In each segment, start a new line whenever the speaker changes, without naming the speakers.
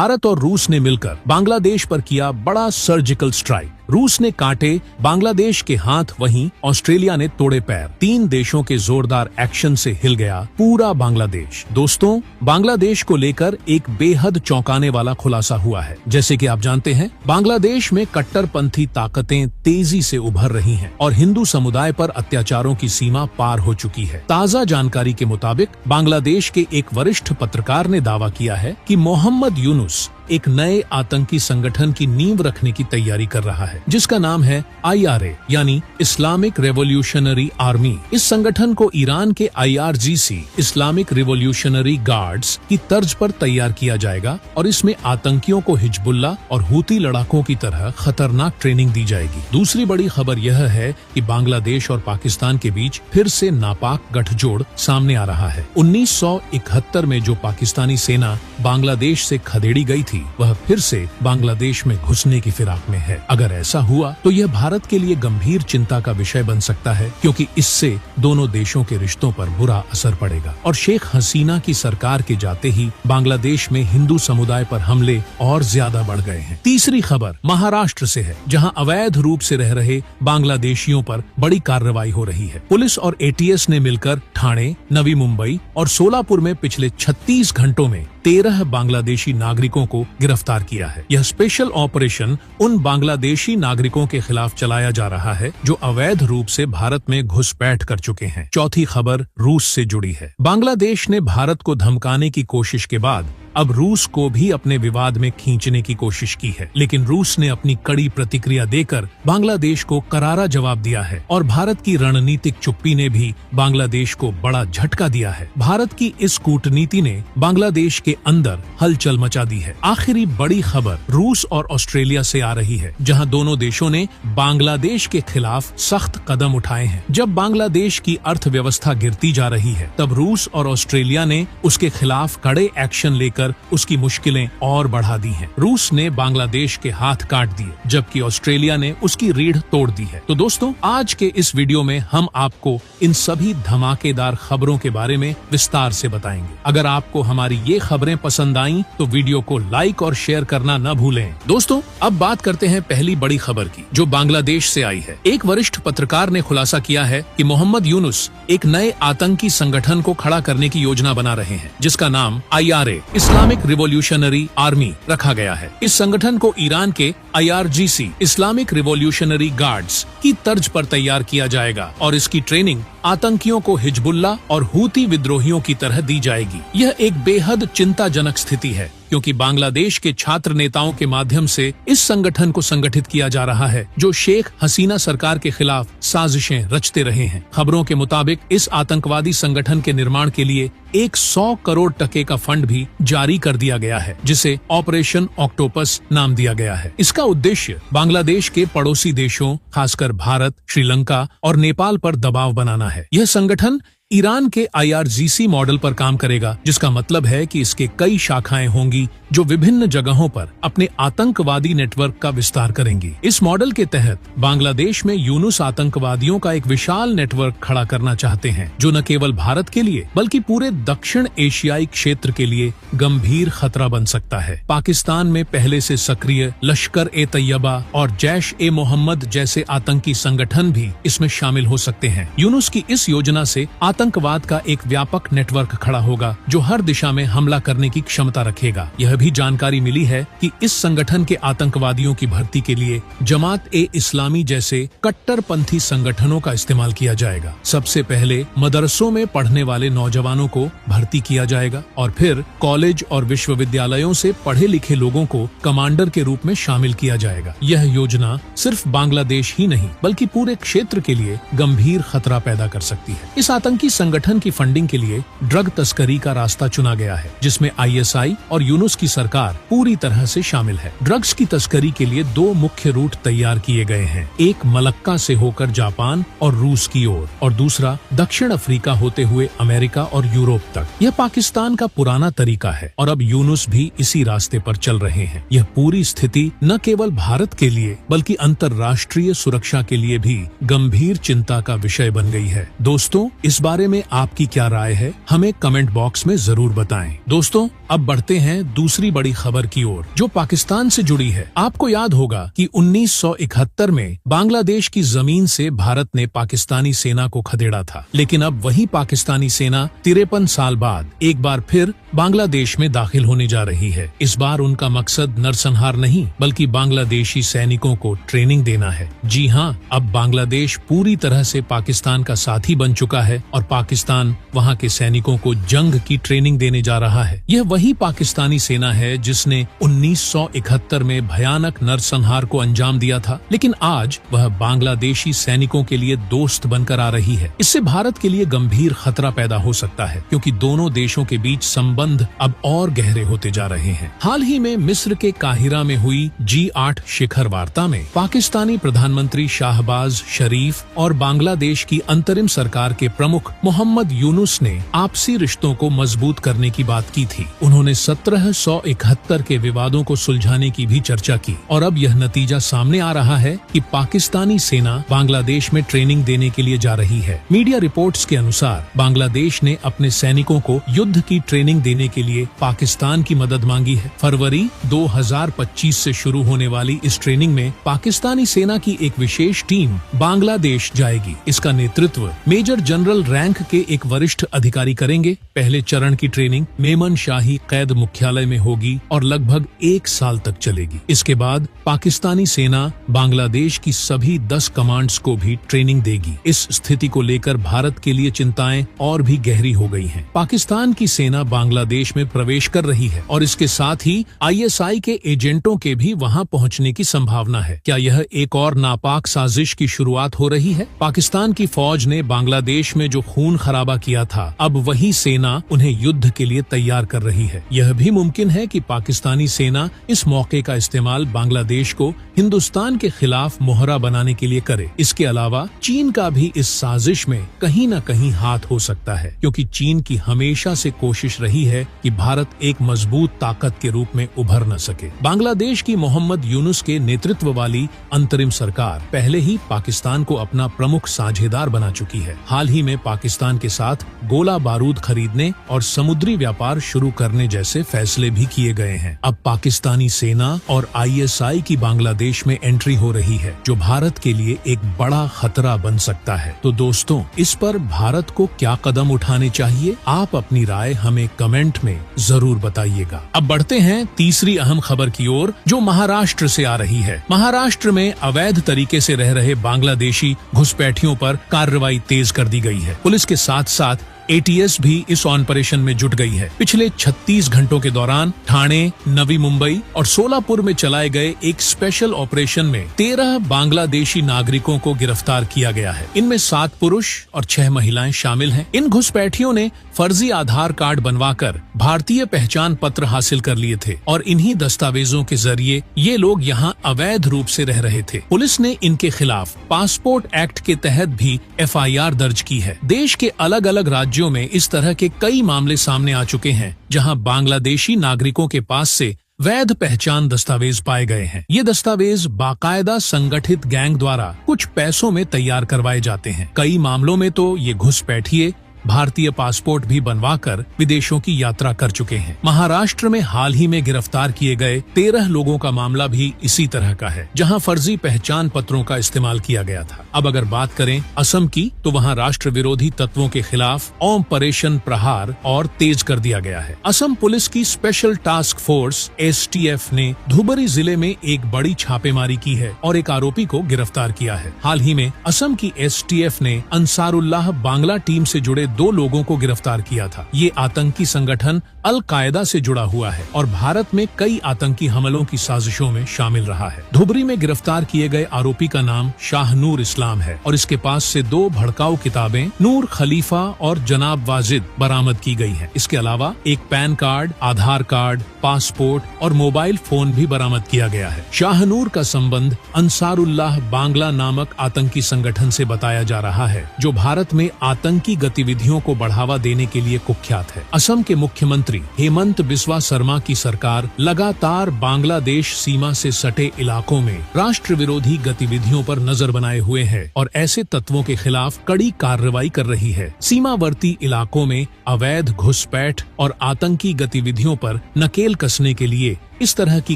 भारत और रूस ने मिलकर बांग्लादेश पर किया बड़ा सर्जिकल स्ट्राइक। रूस ने काटे बांग्लादेश के हाथ, वहीं ऑस्ट्रेलिया ने तोड़े पैर। 3 देशों के जोरदार एक्शन से हिल गया पूरा बांग्लादेश। दोस्तों, बांग्लादेश को लेकर एक बेहद चौंकाने वाला खुलासा हुआ है। जैसे कि आप जानते हैं, बांग्लादेश में कट्टरपंथी ताकतें तेजी से उभर रही हैं और हिंदू समुदाय पर अत्याचारों की सीमा पार हो चुकी है। ताजा जानकारी के मुताबिक बांग्लादेश के एक वरिष्ठ पत्रकार ने दावा किया है कि मोहम्मद यूनुस एक नए आतंकी संगठन की नींव रखने की तैयारी कर रहा है, जिसका नाम है IRA यानी इस्लामिक रेवोल्यूशनरी आर्मी। इस संगठन को ईरान के IRGC इस्लामिक रिवोल्यूशनरी गार्ड्स की तर्ज पर तैयार किया जाएगा और इसमें आतंकियों को हिजबुल्लाह और हूती लड़ाकों की तरह खतरनाक ट्रेनिंग दी जाएगी। दूसरी बड़ी खबर यह है कि बांग्लादेश और पाकिस्तान के बीच फिर से नापाक गठजोड़ सामने आ रहा है। 1971 में जो पाकिस्तानी सेना बांग्लादेश से खदेड़ी गई थी, वह फिर से बांग्लादेश में घुसने की फिराक में है। अगर ऐसा हुआ तो यह भारत के लिए गंभीर चिंता का विषय बन सकता है, क्योंकि इससे दोनों देशों के रिश्तों पर बुरा असर पड़ेगा। और शेख हसीना की सरकार के जाते ही बांग्लादेश में हिंदू समुदाय पर हमले और ज्यादा बढ़ गए हैं। तीसरी खबर महाराष्ट्र से है, जहां अवैध रूप से रह रहे बांग्लादेशियों पर बड़ी कार्रवाई हो रही है। पुलिस और ATS ने मिलकर ठाणे, नवी मुंबई और सोलापुर में पिछले 36 घंटों में 13 बांग्लादेशी नागरिकों को गिरफ्तार किया है। यह स्पेशल ऑपरेशन उन बांग्लादेशी नागरिकों के खिलाफ चलाया जा रहा है जो अवैध रूप से भारत में घुसपैठ कर चुके हैं। चौथी खबर रूस से जुड़ी है। बांग्लादेश ने भारत को धमकाने की कोशिश के बाद अब रूस को भी अपने विवाद में खींचने की कोशिश की है, लेकिन रूस ने अपनी कड़ी प्रतिक्रिया देकर बांग्लादेश को करारा जवाब दिया है और भारत की रणनीतिक चुप्पी ने भी बांग्लादेश को बड़ा झटका दिया है। भारत की इस कूटनीति ने बांग्लादेश के अंदर हलचल मचा दी है। आखिरी बड़ी खबर रूस और ऑस्ट्रेलिया से आ रही है, जहां दोनों देशों ने बांग्लादेश के खिलाफ सख्त कदम उठाए हैं। जब बांग्लादेश की अर्थव्यवस्था गिरती जा रही है, तब रूस और ऑस्ट्रेलिया ने उसके खिलाफ कड़े एक्शन लेकर उसकी मुश्किलें और बढ़ा दी हैं। रूस ने बांग्लादेश के हाथ काट दिए, जबकि ऑस्ट्रेलिया ने उसकी रीढ़ तोड़ दी है। तो दोस्तों, आज के इस वीडियो में हम आपको इन सभी धमाकेदार खबरों के बारे में विस्तार से बताएंगे। अगर आपको हमारी ये खबरें पसंद आईं, तो वीडियो को लाइक और शेयर करना न भूलें। दोस्तों, अब बात करते हैं पहली बड़ी खबर की, जो बांग्लादेश से आई है। एक वरिष्ठ पत्रकार ने खुलासा किया है कि मोहम्मद यूनुस एक नए आतंकी संगठन को खड़ा करने की योजना बना रहे हैं, जिसका नाम IRA इस्लामिक रिवोल्यूशनरी आर्मी रखा गया है। इस संगठन को ईरान के IRGC इस्लामिक रिवोल्यूशनरी गार्ड्स की तर्ज पर तैयार किया जाएगा और इसकी ट्रेनिंग आतंकियों को हिजबुल्लाह और हूती विद्रोहियों की तरह दी जाएगी। यह एक बेहद चिंताजनक स्थिति है, क्योंकि बांग्लादेश के छात्र नेताओं के माध्यम से इस संगठन को संगठित किया जा रहा है, जो शेख हसीना सरकार के खिलाफ साजिशें रचते रहे हैं। खबरों के मुताबिक इस आतंकवादी संगठन के निर्माण के लिए 100 करोड़ टके का फंड भी जारी कर दिया गया है, जिसे ऑपरेशन ऑक्टोपस नाम दिया गया है। इसका उद्देश्य बांग्लादेश के पड़ोसी देशों, खासकर भारत, श्रीलंका और नेपाल पर दबाव बनाना है। यह संगठन ईरान के IRGC मॉडल पर काम करेगा, जिसका मतलब है कि इसके कई शाखाएं होंगी जो विभिन्न जगहों पर अपने आतंकवादी नेटवर्क का विस्तार करेंगी। इस मॉडल के तहत बांग्लादेश में यूनुस आतंकवादियों का एक विशाल नेटवर्क खड़ा करना चाहते हैं, जो न केवल भारत के लिए बल्कि पूरे दक्षिण एशियाई क्षेत्र के लिए गंभीर खतरा बन सकता है। पाकिस्तान में पहले से सक्रिय लश्कर-ए-तैयबा और जैश-ए-मोहम्मद जैसे आतंकी संगठन भी इसमें शामिल हो सकते हैं। यूनुस की इस योजना से आतंकवाद का एक व्यापक नेटवर्क खड़ा होगा, जो हर दिशा में हमला करने की क्षमता रखेगा। यह भी जानकारी मिली है कि इस संगठन के आतंकवादियों की भर्ती के लिए जमात-ए-इस्लामी जैसे कट्टरपंथी संगठनों का इस्तेमाल किया जाएगा। सबसे पहले मदरसों में पढ़ने वाले नौजवानों को भर्ती किया जाएगा और फिर कॉलेज और विश्वविद्यालयों से पढ़े लिखे लोगों को कमांडर के रूप में शामिल किया जाएगा। यह योजना सिर्फ बांग्लादेश ही नहीं, बल्कि पूरे क्षेत्र के लिए गंभीर खतरा पैदा कर सकती है। इस आतंकी संगठन की फंडिंग के लिए ड्रग तस्करी का रास्ता चुना गया है, जिसमें ISI और यूनुस की सरकार पूरी तरह से शामिल है। ड्रग्स की तस्करी के लिए 2 मुख्य रूट तैयार किए गए हैं, एक मलक्का से होकर जापान और रूस की ओर और दूसरा दक्षिण अफ्रीका होते हुए अमेरिका और यूरोप तक। यह पाकिस्तान का पुराना तरीका है और अब यूनुस भी इसी रास्ते पर चल रहे हैं। यह पूरी स्थिति न केवल भारत के लिए बल्कि अंतर्राष्ट्रीय सुरक्षा के लिए भी गंभीर चिंता का विषय बन गई है। दोस्तों, इस बारे बारे में आपकी क्या राय है, हमें कमेंट बॉक्स में जरूर बताएं। दोस्तों, अब बढ़ते हैं दूसरी बड़ी खबर की ओर, जो पाकिस्तान से जुड़ी है। आपको याद होगा कि 1971 में बांग्लादेश की जमीन से भारत ने पाकिस्तानी सेना को खदेड़ा था, लेकिन अब वही पाकिस्तानी सेना 53 साल बाद एक बार फिर बांग्लादेश में दाखिल होने जा रही है। इस बार उनका मकसद नरसंहार नहीं, बल्कि बांग्लादेशी सैनिकों को ट्रेनिंग देना है। जी हाँ, अब बांग्लादेश पूरी तरह से पाकिस्तान का साथी बन चुका है और पाकिस्तान वहाँ के सैनिकों को जंग की ट्रेनिंग देने जा रहा है। यह वही पाकिस्तानी सेना है जिसने 1971 में भयानक नरसंहार को अंजाम दिया था, लेकिन आज वह बांग्लादेशी सैनिकों के लिए दोस्त बनकर आ रही है। इससे भारत के लिए गंभीर खतरा पैदा हो सकता है, क्योंकि दोनों देशों के बीच संबंध अब और गहरे होते जा रहे हैं। हाल ही में मिस्र के काहिरा में हुई G8 शिखर वार्ता में पाकिस्तानी प्रधानमंत्री शाहबाज शरीफ और बांग्लादेश की अंतरिम सरकार के प्रमुख मोहम्मद यूनुस ने आपसी रिश्तों को मजबूत करने की बात की थी। उन्होंने 1771 के विवादों को सुलझाने की भी चर्चा की और अब यह नतीजा सामने आ रहा है कि पाकिस्तानी सेना बांग्लादेश में ट्रेनिंग देने के लिए जा रही है। मीडिया रिपोर्ट्स के अनुसार बांग्लादेश ने अपने सैनिकों को युद्ध की ट्रेनिंग देने के लिए पाकिस्तान की मदद मांगी है। फरवरी 2025 से शुरू होने वाली इस ट्रेनिंग में पाकिस्तानी सेना की एक विशेष टीम बांग्लादेश जाएगी। इसका नेतृत्व मेजर जनरल रैंक के एक वरिष्ठ अधिकारी करेंगे। पहले चरण की ट्रेनिंग मेमन शाही कैद मुख्यालय में होगी और लगभग 1 साल तक चलेगी। इसके बाद पाकिस्तानी सेना बांग्लादेश की सभी 10 कमांड्स को भी ट्रेनिंग देगी। इस स्थिति को लेकर भारत के लिए चिंताएं और भी गहरी हो गई हैं। पाकिस्तान की सेना बांग्लादेश में प्रवेश कर रही है और इसके साथ ही ISI के एजेंटों के भी वहां पहुंचने की संभावना है। क्या यह एक और नापाक साजिश की शुरुआत हो रही है? पाकिस्तान की फौज ने बांग्लादेश में जो खून खराबा किया था, अब वही सेना उन्हें युद्ध के लिए तैयार कर रही है। यह भी मुमकिन है कि पाकिस्तानी सेना इस मौके का इस्तेमाल बांग्लादेश को हिंदुस्तान के खिलाफ मोहरा बनाने के लिए करे। इसके अलावा चीन का भी इस साजिश में कहीं न कहीं हाथ हो सकता है, क्योंकि चीन की हमेशा से कोशिश रही है कि भारत एक मजबूत ताकत के रूप में उभर न सके। बांग्लादेश की मोहम्मद यूनुस के नेतृत्व वाली अंतरिम सरकार पहले ही पाकिस्तान को अपना प्रमुख साझेदार बना चुकी है। हाल ही में पाकिस्तान के साथ गोला बारूद खरीदने और समुद्री व्यापार शुरू करने जैसे फैसले भी किए गए हैं। अब पाकिस्तानी सेना और ISI की बांग्लादेश में एंट्री हो रही है, जो भारत के लिए एक बड़ा खतरा बन सकता है। तो दोस्तों, इस पर भारत को क्या कदम उठाने चाहिए? आप अपनी राय हमें कमेंट में जरूर बताइएगा। अब बढ़ते हैं तीसरी अहम खबर की ओर, जो महाराष्ट्र से आ रही है। महाराष्ट्र में अवैध तरीके से रह रहे बांग्लादेशी घुसपैठियों पर कार्रवाई तेज कर दी गई है। पुलिस के साथ साथ ATS भी इस ऑपरेशन में जुट गई है। पिछले 36 घंटों के दौरान ठाणे, नवी मुंबई और सोलापुर में चलाए गए एक स्पेशल ऑपरेशन में 13 बांग्लादेशी नागरिकों को गिरफ्तार किया गया है। इनमें 7 पुरुष और 6 महिलाएं शामिल हैं। इन घुसपैठियों ने फर्जी आधार कार्ड बनवाकर भारतीय पहचान पत्र हासिल कर लिए थे और इन्हीं दस्तावेजों के जरिए ये लोग यहाँ अवैध रूप से रह रहे थे। पुलिस ने इनके खिलाफ पासपोर्ट एक्ट के तहत भी FIR दर्ज की है। देश के अलग अलग राज्यों में इस तरह के कई मामले सामने आ चुके हैं, जहां बांग्लादेशी नागरिकों के पास से वैध पहचान दस्तावेज पाए गए हैं। ये दस्तावेज बाकायदा संगठित गैंग द्वारा कुछ पैसों में तैयार करवाए जाते हैं। कई मामलों में तो ये घुसपैठिए भारतीय पासपोर्ट भी बनवाकर विदेशों की यात्रा कर चुके हैं। महाराष्ट्र में हाल ही में गिरफ्तार किए गए 13 लोगों का मामला भी इसी तरह का है, जहां फर्जी पहचान पत्रों का इस्तेमाल किया गया था। अब अगर बात करें असम की, तो वहां राष्ट्र विरोधी तत्वों के खिलाफ ऑपरेशन प्रहार और तेज कर दिया गया है। असम पुलिस की स्पेशल टास्क फोर्स STF ने धुबरी जिले में एक बड़ी छापेमारी की है और एक आरोपी को गिरफ्तार किया है। हाल ही में असम की STF ने अंसारुल्लाह बांग्ला टीम से जुड़े 2 लोगों को गिरफ्तार किया था। ये आतंकी संगठन अल कायदा से जुड़ा हुआ है और भारत में कई आतंकी हमलों की साजिशों में शामिल रहा है। धुबरी में गिरफ्तार किए गए आरोपी का नाम शाहनूर इस्लाम है और इसके पास से 2 भड़काऊ किताबें नूर खलीफा और जनाब वाजिद बरामद की गई है। इसके अलावा एक पैन कार्ड, आधार कार्ड, पासपोर्ट और मोबाइल फोन भी बरामद किया गया है। शाहनूर का संबंध अंसारुल्लाह बांग्ला नामक आतंकी संगठन से बताया जा रहा है, जो भारत में आतंकी गतिविधि गतिविधियों को बढ़ावा देने के लिए कुख्यात है। असम के मुख्यमंत्री हेमंत बिस्वा शर्मा की सरकार लगातार बांग्लादेश सीमा से सटे इलाकों में राष्ट्र विरोधी गतिविधियों पर नजर बनाए हुए है और ऐसे तत्वों के खिलाफ कड़ी कार्रवाई कर रही है। सीमावर्ती इलाकों में अवैध घुसपैठ और आतंकी गतिविधियों पर नकेल कसने के लिए इस तरह की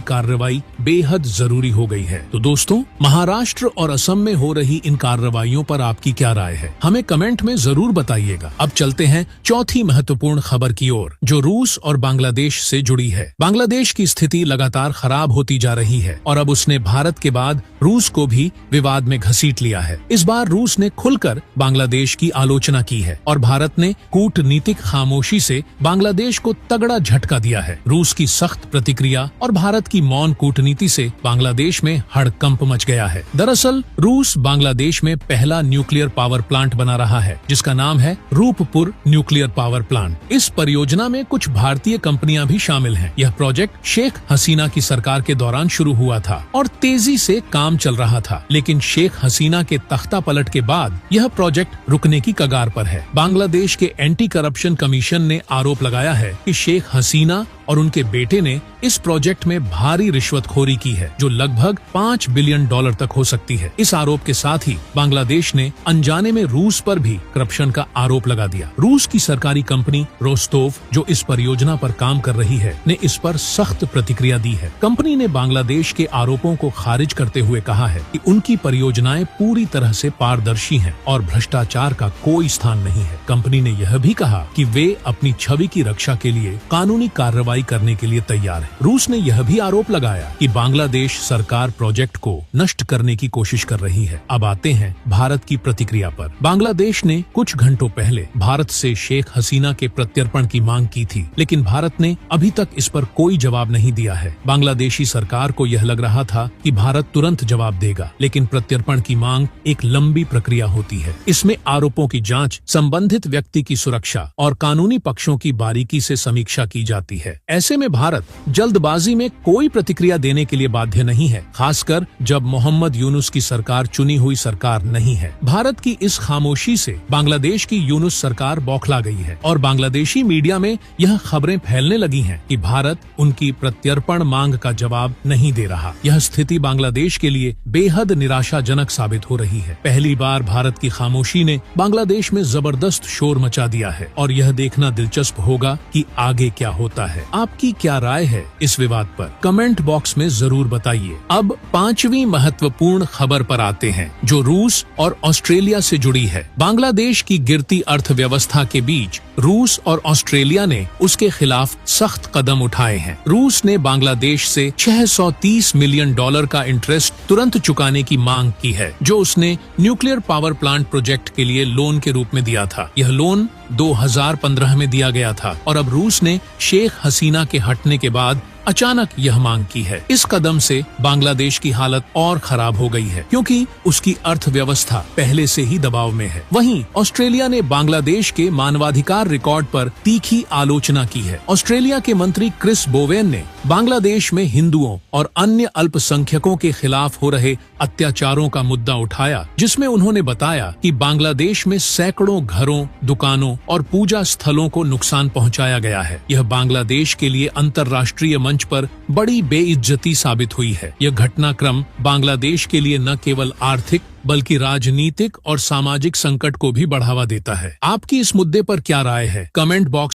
कार्रवाई बेहद जरूरी हो गई है। तो दोस्तों, महाराष्ट्र और असम में हो रही इन कार्रवाइयों पर आपकी क्या राय है, हमें कमेंट में जरूर बताइएगा। अब चलते हैं चौथी महत्वपूर्ण खबर की ओर, जो रूस और बांग्लादेश से जुड़ी है। बांग्लादेश की स्थिति लगातार खराब होती जा रही है और अब उसने भारत के बाद रूस को भी विवाद में घसीट लिया है। इस बार रूस ने खुलकर बांग्लादेश की आलोचना की है और भारत ने कूटनीतिक खामोशी से बांग्लादेश को तगड़ा झटका दिया है। रूस की सख्त प्रतिक्रिया और भारत की मौन कूटनीति से बांग्लादेश में हड़कंप मच गया है। दरअसल रूस बांग्लादेश में पहला न्यूक्लियर पावर प्लांट बना रहा है, जिसका नाम है रूपपुर न्यूक्लियर पावर प्लांट। इस परियोजना में कुछ भारतीय कंपनियां भी शामिल हैं। यह प्रोजेक्ट शेख हसीना की सरकार के दौरान शुरू हुआ था और तेजी से काम चल रहा था, लेकिन शेख हसीना के तख्ता पलट के बाद यह प्रोजेक्ट रुकने की कगार पर है। बांग्लादेश के एंटी करप्शन कमीशन ने आरोप लगाया है कि शेख हसीना और उनके बेटे ने इस प्रोजेक्ट में भारी रिश्वतखोरी की है, जो लगभग $5 बिलियन तक हो सकती है। इस आरोप के साथ ही बांग्लादेश ने अनजाने में रूस पर भी करप्शन का आरोप लगा दिया। रूस की सरकारी कंपनी रोस्टोव, जो इस परियोजना पर काम कर रही है, ने इस पर सख्त प्रतिक्रिया दी है। कंपनी ने बांग्लादेश के आरोपों को खारिज करते हुए कहा है कि उनकी परियोजनाएं पूरी तरह से पारदर्शी हैं और भ्रष्टाचार का कोई स्थान नहीं है। कंपनी ने यह भी कहा कि वे अपनी छवि की रक्षा के लिए कानूनी कार्रवाई करने के लिए तैयार है। रूस ने यह भी आरोप लगाया कि बांग्लादेश सरकार प्रोजेक्ट को नष्ट करने की कोशिश कर रही है। अब आते हैं भारत की प्रतिक्रिया पर। बांग्लादेश ने कुछ घंटों पहले भारत से शेख हसीना के प्रत्यर्पण की मांग की थी, लेकिन भारत ने अभी तक इस पर कोई जवाब नहीं दिया है। बांग्लादेशी सरकार को यह लग रहा था कि भारत तुरंत जवाब देगा, लेकिन प्रत्यर्पण की मांग एक लंबी प्रक्रिया होती है। इसमें आरोपों की जांच, संबंधित व्यक्ति की सुरक्षा और कानूनी पक्षों की बारीकी से समीक्षा की जाती है। ऐसे में भारत जल्दबाजी में कोई प्रतिक्रिया देने के लिए बाध्य नहीं है, खासकर जब मोहम्मद यूनुस की सरकार चुनी हुई सरकार नहीं है। भारत की इस खामोशी से बांग्लादेश की यूनुस सरकार बौखला गई है और बांग्लादेशी मीडिया में यह खबरें फैलने लगी हैं कि भारत उनकी प्रत्यर्पण मांग का जवाब नहीं दे रहा। यह स्थिति बांग्लादेश के लिए बेहद निराशाजनक साबित हो रही है। पहली बार भारत की खामोशी ने बांग्लादेश में जबरदस्त शोर मचा दिया है और यह देखना दिलचस्प होगा कि आगे क्या होता है। आपकी क्या राय है इस विवाद पर, कमेंट बॉक्स में जरूर बताइए। अब पांचवी महत्वपूर्ण खबर पर आते हैं, जो रूस और ऑस्ट्रेलिया से जुड़ी है। बांग्लादेश की गिरती अर्थव्यवस्था के बीच रूस और ऑस्ट्रेलिया ने उसके खिलाफ सख्त कदम उठाए हैं। रूस ने बांग्लादेश से $630 मिलियन का इंटरेस्ट तुरंत चुकाने की मांग की है, जो उसने न्यूक्लियर पावर प्लांट प्रोजेक्ट के लिए लोन के रूप में दिया था। यह लोन 2015 में दिया गया था और अब रूस ने शेख हसीना के हटने के बाद अचानक यह मांग की है। इस कदम से बांग्लादेश की हालत और खराब हो गई है, क्योंकि उसकी अर्थव्यवस्था पहले से ही दबाव में है। वहीं ऑस्ट्रेलिया ने बांग्लादेश के मानवाधिकार रिकॉर्ड पर तीखी आलोचना की है। ऑस्ट्रेलिया के मंत्री क्रिस बोवेन ने बांग्लादेश में हिंदुओं और अन्य अल्पसंख्यकों के खिलाफ हो रहे अत्याचारों का मुद्दा उठाया, जिसमें उन्होंने बताया कि बांग्लादेश में सैकड़ों घरों, दुकानों और पूजा स्थलों को नुकसान पहुंचाया गया है। यह बांग्लादेश के लिए अंतर्राष्ट्रीय मंच पर बड़ी बेइज्जती साबित हुई है। यह घटनाक्रम बांग्लादेश के लिए न केवल आर्थिक बल्कि राजनीतिक और सामाजिक संकट को भी बढ़ावा देता है। आपकी इस मुद्दे पर क्या राय है, कमेंट बॉक्स